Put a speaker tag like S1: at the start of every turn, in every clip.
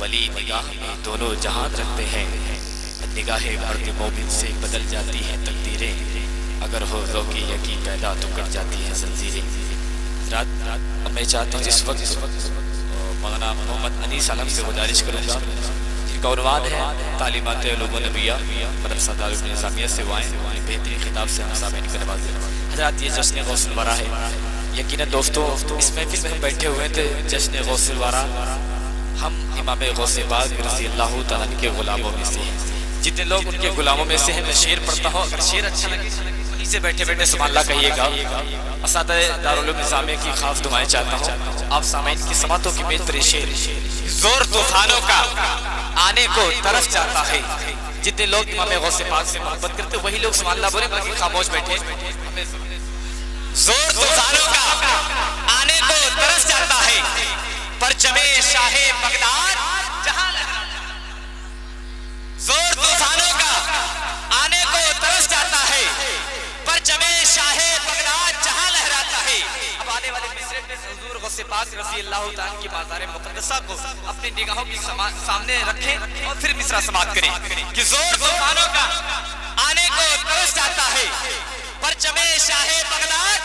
S1: ولی نگاہ میں دونوں جہان رکھتے ہیں، نگاہ مرد مومن سے بدل جاتی ہیں تقدیریں، اگر ہو ذوق یقین پیدا تو کٹ جاتی ہیں زنجیریں۔ رات میں چاہتا ہوں اس وقت مولانا محمد انیس عالم سے گزارش کروں گا، جن کا عنوان ہے تعلیمات علوم نبیہ، مدرسہ دارالعلوم نظامیہ سے وہ آئیں، بہترین خطاب سے ہم سامعین کو نوازیں۔ حضرات یہ جشن غوث الورا ہے، یقیناً دوستو اس محفل میں ہم بیٹھے ہوئے تھے جشن غوث الورا، ہم امام غوث پاک رضی اللہ تعالیٰ کے غلاموں میں سے ہیں، جتنے لوگ ان کے غلاموں میں سے ہیں۔ میں شعر پڑھتا ہوں، اگر شعر اچھا لگے وہیں سے بیٹھے بیٹھے سبحان اللہ کہیے گا۔ اساتذہ دارالعلوم نظامیہ کی خاص دعائیں چاہتا ہوں، آپ سامعین کی سماعتوں کی میز پر شعر۔ زور طوفانوں کا آنے کو طرف جاتا ہے، جتنے لوگ امام غوث پاک سے محبت کرتے وہی لوگ سبحان اللہ بولے، باقی خاموش بیٹھے۔ زور طوفانوں کا آنے کو طرف جاتا ہے، پرچم شاہ بغداد جہاں لہراتا ہے۔ زور طوفانوں کا آنے کو طرف جاتا ہے، پرچم شاہ بغداد جہاں لہراتا ہے۔ اب آنے والے مصرے میں حضور غوث پاک رضی اللہ تعالیٰ کی مزار مقدسہ کو اپنی نگاہوں کے سامنے رکھیں اور پھر مصرع سماعت کریں کہ زور طوفانوں کا آنے کو طرف جاتا ہے، پرچم شاہ بغداد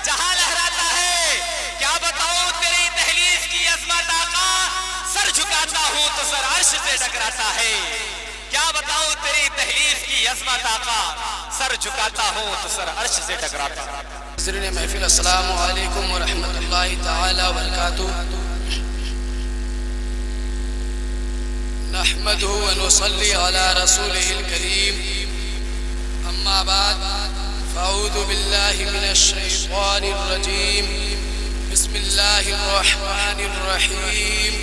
S1: جہاں لہراتا ہے۔ کیا بتاؤں تیری دہلیز کی عظمت آقا، سر جھکاتا ہوں تو سر عرش سے ٹکراتا ہے۔ کیا بتاؤں تیری دہلیز کی عظمت آقا، سر جھکاتا ہوں تو سر عرش سے ٹکراتا ہے۔
S2: حضرین محفل السلام علیکم ورحمۃ اللہ تعالی وبرکاتہ۔ نحمده ونصلي على رسوله الكريم، اما بعد فاعوذ بالله من الشیطان الرجیم، بسم اللہ الرحمن الرحیم۔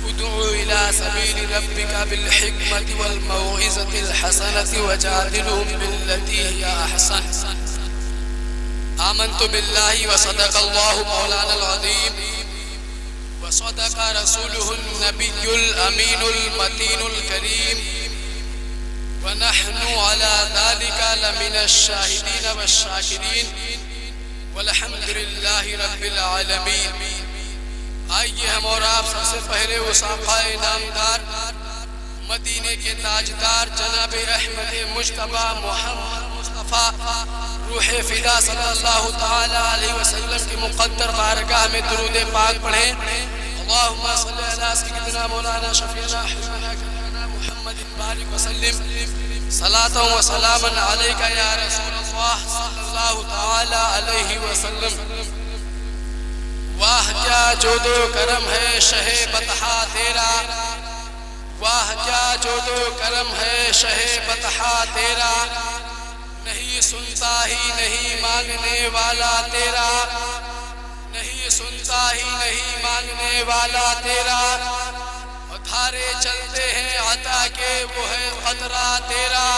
S2: ادعو الى سبیل ربک بالحکمة والموعظة الحسنة وجادلهم بالتي هي احسن۔ آمنت بالله وصدق الله مولانا العظيم، وصدق رسوله النبي الأمين المتين الكريم، ونحن على ذلك لمن الشاهدين والشاكرين، والحمد لله رب العالمين۔ آئیے ہم اور آپ سب سے پہلے اس آقا نامدار مدینے کے تاجدار جناب احمد مجتبی محمد مصطفیٰ روح فدا صلی اللہ تعالی علیہ وسلم کی مقدر بارگاہ میں درود پاک پڑھیں۔ اللہم صلی علی سیدنا مولانا شفیعنا حبیبنا کبیرنا محمد بارک وسلم، صلاۃ و سلاما علیک یا رسول اللہ صلی اللہ تعالی علیہ وسلم۔ واہ کیا جود و کرم ہے شہ بطحا تیرا، واہ کیا جود و کرم ہے شہ بطحا تیرا، نہیں سنتا ہی نہیں مانگنے والا تیرا، نہیں سنتا ہی نہیں مانگنے والا تیرا، اور دھارے چلتے ہیں عطا کے وہ ہے قطرہ تیرا،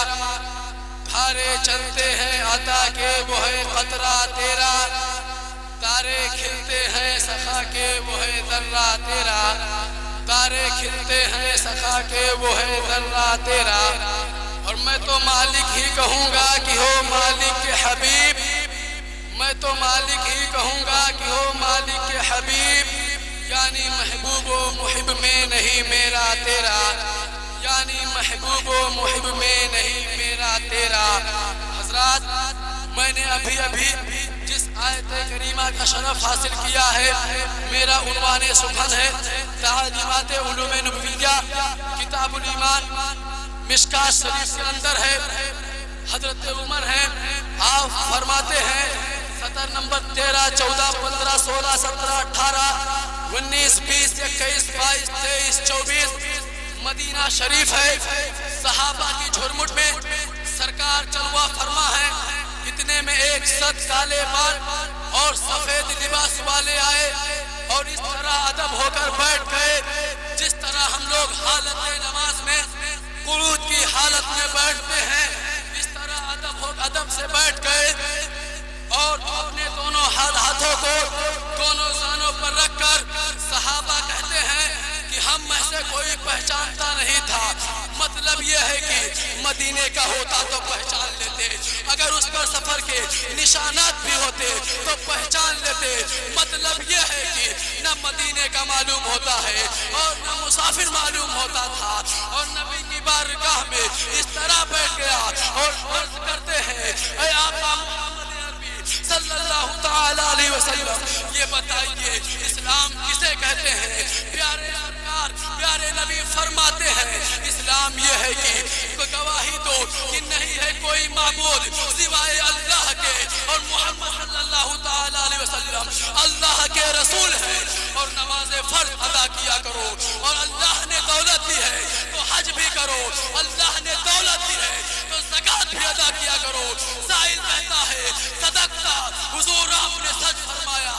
S2: دھارے چلتے ہیں عطا کے وہ ہے قطرہ تیرا، تارے کھلتے ہیں سخا کے وہ ہے ذرہ تیرا، تارے کھلتے ہیں سخا کے وہ ہے ذرہ تیرا۔ اور میں تو مالک ہی کہوں گا کہ ہو مالک کے حبیب، میں تو مالک ہی کہوں گا کہ ہو مالک کے حبیب، یعنی محبوب و محب میں نہیں میرا تیرا، یعنی محبوب و محب میں نہیں میرا تیرا۔ حضرات میں نے ابھی جس آیت کریمہ کا شرف حاصل کیا ہے، میرا عنوان سخن ہے تعلیمات علوم نبویہ، کتاب الایمان مشکاۃ شریف کے اندر ہے۔ حضرت عمر ہیں، آپ فرماتے ہیں سطر نمبر 13 14 15 16 17 18 19 20 21 22 23 24 مدینہ شریف ہے۔ صحابہ کی جھرمٹ میں سرکار چلوا فرما ہے، اتنے میں ایک صد کالے بال اور سفید لباس والے آئے اور اس طرح ادب ہو کر بیٹھ گئے جس طرح ہم لوگ حالت نماز میں قعود کی حالت میں بیٹھتے ہیں، اس طرح ادب سے بیٹھ گئے اور اپنے دونوں ہاتھوں کو دونوں زانوں پر رکھ کر صحابہ کہتے ہیں کہ ہم میں سے کوئی پہچانتا نہیں تھا۔ مطلب یہ ہے کہ مدینے کا ہوتا تو پہچان لیتے، اگر اس پر سفر کے نشانات بھی ہوتے تو پہچان لیتے۔ مطلب یہ ہے کہ نہ مدینے کا معلوم ہوتا ہے اور نہ مسافر معلوم ہوتا تھا اور نبی کی بارگاہ میں اس طرح بیٹھ گیا اور عرض کرتے ہیں اے آقا محمد عربی صلی اللہ تعالی علیہ وسلم یہ بتائیے اسلام کسے کہتے ہیں؟ پیارے سرکار پیارے نبی فرماتے ہیں اسلام یہ ہے کہ گواہی دو کہ نہیں ہے کوئی معبود سوائے اللہ کے اور محمد صلی اللہ تعالی علیہ وسلم اللہ کے رسول ہیں، اور نماز فرض ادا کیا کرو، اور اللہ نے دولت دی ہے تو حج بھی کرو، اللہ نے دولت دی ہے تو زکات بھی ادا کیا کرو۔ سائل کہتا ہے صدقتا، حضور آپ نے سچ فرمایا۔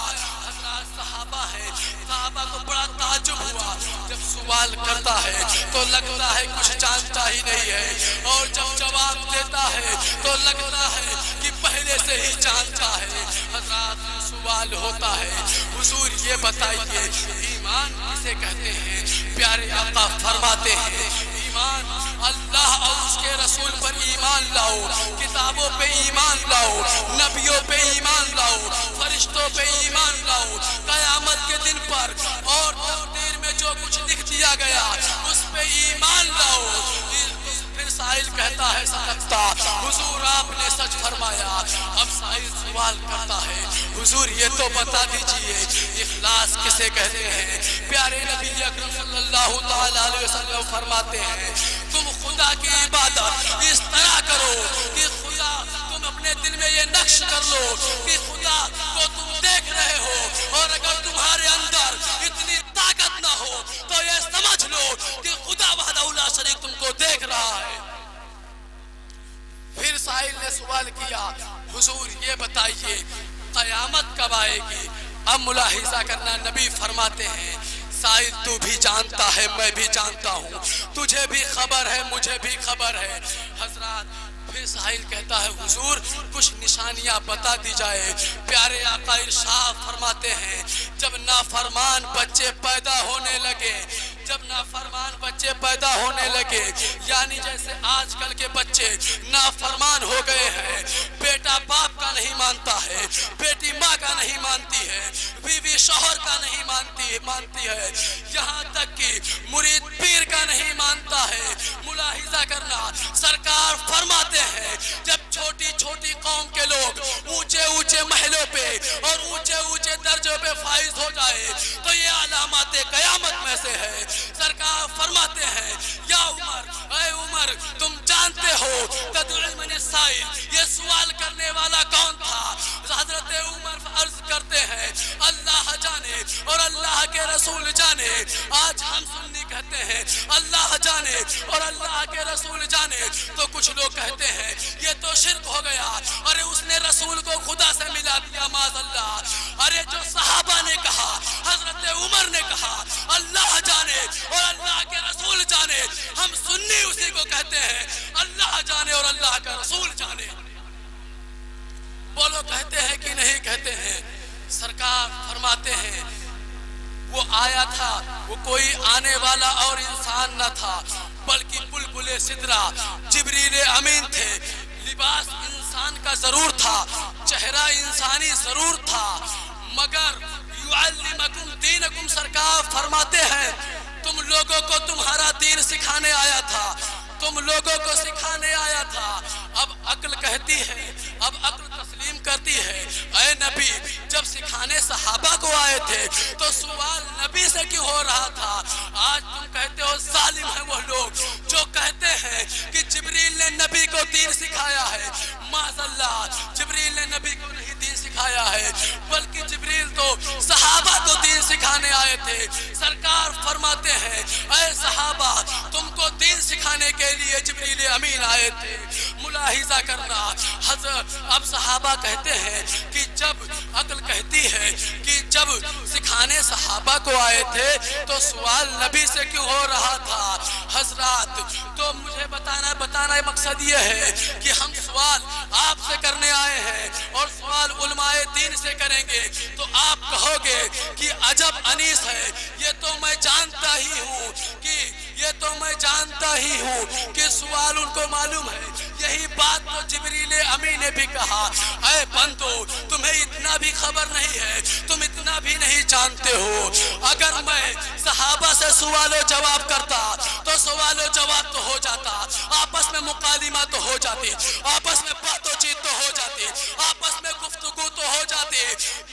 S2: صحابہ ہے، صحابہ کو بڑا تعجب ہوا، جب سوال کرتا ہے تو لگتا ہے کچھ جانتا ہی نہیں ہے، اور جب جواب دیتا ہے تو لگتا ہے کہ پہلے سے ہی جانتا ہے۔ حضرات سوال ہوتا ہے حضور یہ بتائیے ایمان کسے کہتے ہیں؟ پیارے آقا فرماتے ہیں ایمان اللہ اور اس کے رسول پر ایمان لاؤ، کتابوں پہ ایمان لاؤ، نبیوں پہ ایمان لاؤ، فرشتوں پہ ایمان لاؤ، قیامت کے دن پر اور تقدیر میں جو کچھ لکھ دیا گیا اس پہ ایمان لاؤ۔ پھر سائل کہتا ہے صدقتا، حضور آپ نے سچ فرمایا۔ اب سائل سوال کرتا ہے حضور یہ تو بتا دیجئے اخلاص کسے کہتے ہیں؟ پیارے نبی اکرم صلی اللہ تعالی علیہ وسلم فرماتے ہیں تم خدا کی عبادت اس طرح کرو کہ خدا تم اپنے دل میں یہ نقش کر لو کہ خدا کو تم دیکھ رہے ہو، اور اگر تمہارے اندر اتنی طاقت نہ ہو تو یہ سمجھ لو کہ خدا وحدہ لا شریک تم کو دیکھ رہا ہے۔ پھر سائل نے سوال کیا حضور یہ بتائیے قیامت کب آئے گی؟ اب ملاحظہ کرنا، نبی فرماتے ہیں سائل تو بھی جانتا ہے میں بھی جانتا ہوں، تجھے بھی خبر ہے مجھے بھی خبر ہے۔ حضرات پھر سائل کہتا ہے حضور کچھ نشانیاں بتا دی جائے۔ پیارے آقا ارشاد فرماتے ہیں جب نافرمان بچے پیدا ہونے لگے، جب نافرمان بچے پیدا ہونے لگے، یعنی جیسے آج کل کے بچے نافرمان ہو گئے ہیں، بیٹا باپ کا نہیں مانتا ہے، بیٹی ماں کا نہیں مانتی ہے، بیوی شوہر کا نہیں مانتی ہے، یہاں تک کہ مرید پیر کا نہیں مانتا ہے۔ ملاحظہ کرنا، سرکار فرماتے ہیں جب چھوٹی چھوٹی قوم کے لوگ اونچے اونچے محلوں پہ اور اونچے اونچے درجوں پہ فائز ہو جائے تو یہ علامات قیامت میں سے ہے۔ سرکار فرماتے ہیں یا عمر، اے عمر تم جانتے ہو تدعو من السائل، یہ سوال کرنے والا کون تھا؟ حضرت عمر عرض کرتے ہیں اللہ جانے اور اللہ کے رسول جانے۔ آج ہم سنی کہتے ہیں اللہ جانے اور اللہ کے رسول جانے، تو کچھ لوگ کہتے ہیں یہ تو شرک ہو گیا، ارے اس نے رسول کو خدا سے ملا دیا معاذ اللہ۔ ارے جو صحابہ نے کہا، حضرت عمر نے کہا اللہ جانے اور اللہ کے رسول جانے، ہم سنی اسی کو کہتے ہیں اللہ جانے اور اللہ کا رسول جانے۔ بولو کہتے ہیں کہ نہیں کہتے ہیں؟ سرکار فرماتے ہیں وہ آیا تھا، وہ کوئی آنے والا اور انسان نہ تھا بلکہ بلبل سدرا جبریل امین تھے۔ لباس انسان کا ضرور تھا، چہرہ انسانی ضرور تھا، مگر یعلمکم دینکم، سرکار فرماتے ہیں تم لوگوں کو تمہارا دین سکھانے آیا تھا، تم لوگوں کو سکھانے آیا تھا۔ اب عقل کہتی ہے، اب عقل تسلیم کرتی ہے اے نبی جب سکھانے صحابہ کو آئے تھے تو سوال نبی سے کیوں ہو رہا تھا؟ آج تم کہتے ہو ظالم ہیں وہ لوگ جو کہتے ہیں کہ جبریل نے نبی کو دین سکھایا ہے۔ معاذ اللہ، جبریل نے نبی کو نہیں دین سکھایا ہے بلکہ جبریل تو صحابہ کو دین سکھانے آئے تھے۔ سرکار فرماتے ہیں اے صحابہ تم کو دین سکھانے کے لیے جبریل امین آئے تھے۔ ملاحظہ کرنا، حضرت اب صحابہ کہتے ہیں کہ جب عقل کہتی ہے کہ جب سکھانے صحابہ کو آئے تھے تو سوال نبی سے کیوں ہو رہا تھا؟ حضرات تو مجھے بتانا مقصد یہ ہے کہ ہم سوال آپ سے کرنے آئے ہیں اور سوال علماء دین سے کریں گے تو آپ کہو گے کہ عجب انیس ہے، یہ تو میں جانتا ہی ہوں کہ سوال ان کو معلوم ہے۔ یہی بات تو جبریل امین نے بھی کہا اے بندو تمہیں اتنا بھی خبر نہیں ہے، تم اتنا اتنا بھی نہیں جانتے ہو. اگر میں صحابہ سے سوال و جواب کرتا تو سوال و جواب تو ہو جاتا, آپس میں مکالمہ تو ہو جاتی, آپس میں بات و چیت تو ہو جاتی, آپس میں گفتگو تو ہو جاتی,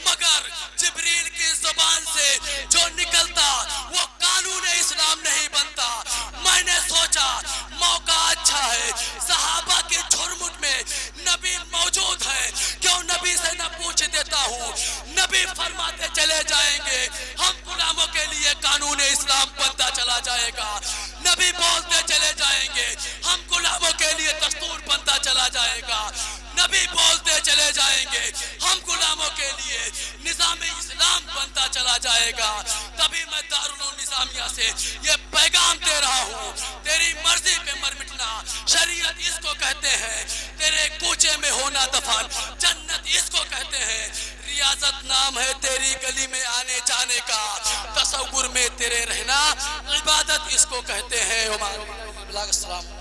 S2: مگر جبریل کی زبان سے جو نکلتا وہ قانون اسلام نہیں بنتا. میں نے سوچا موقع اچھا ہے, صحابہ کے جھرمٹ میں نبی موجود ہے, کیوں نبی سے نہ پوچھ دیتا ہوں. نبی فرماتے چلے جائیں گے ہم غلاموں کے لیے قانون اسلام بنتا چلا جائے گا. نبی بولتے چلے جائیں گے ہم غلاموں کے لیے دستور بنتا چلا جائے گا. نبی بولتے چلے جائیں گے ہم غلاموں کے لیے نظام اسلام بنتا چلا جائے گا. تبھی میں دارالعلوم نظامیہ سے یہ پیغام دے رہا ہوں, تیری مرضی پہ مر مٹنا شریعت اس کو کہتے ہیں, تیرے کوچے میں ہونا دفن جنت اس کو کہتے ہیں. ریاضت نام ہے تیری گلی میں آنے جانے کا, تصور میں تیرے رہنا عبادت اس کو کہتے ہیں. السلام.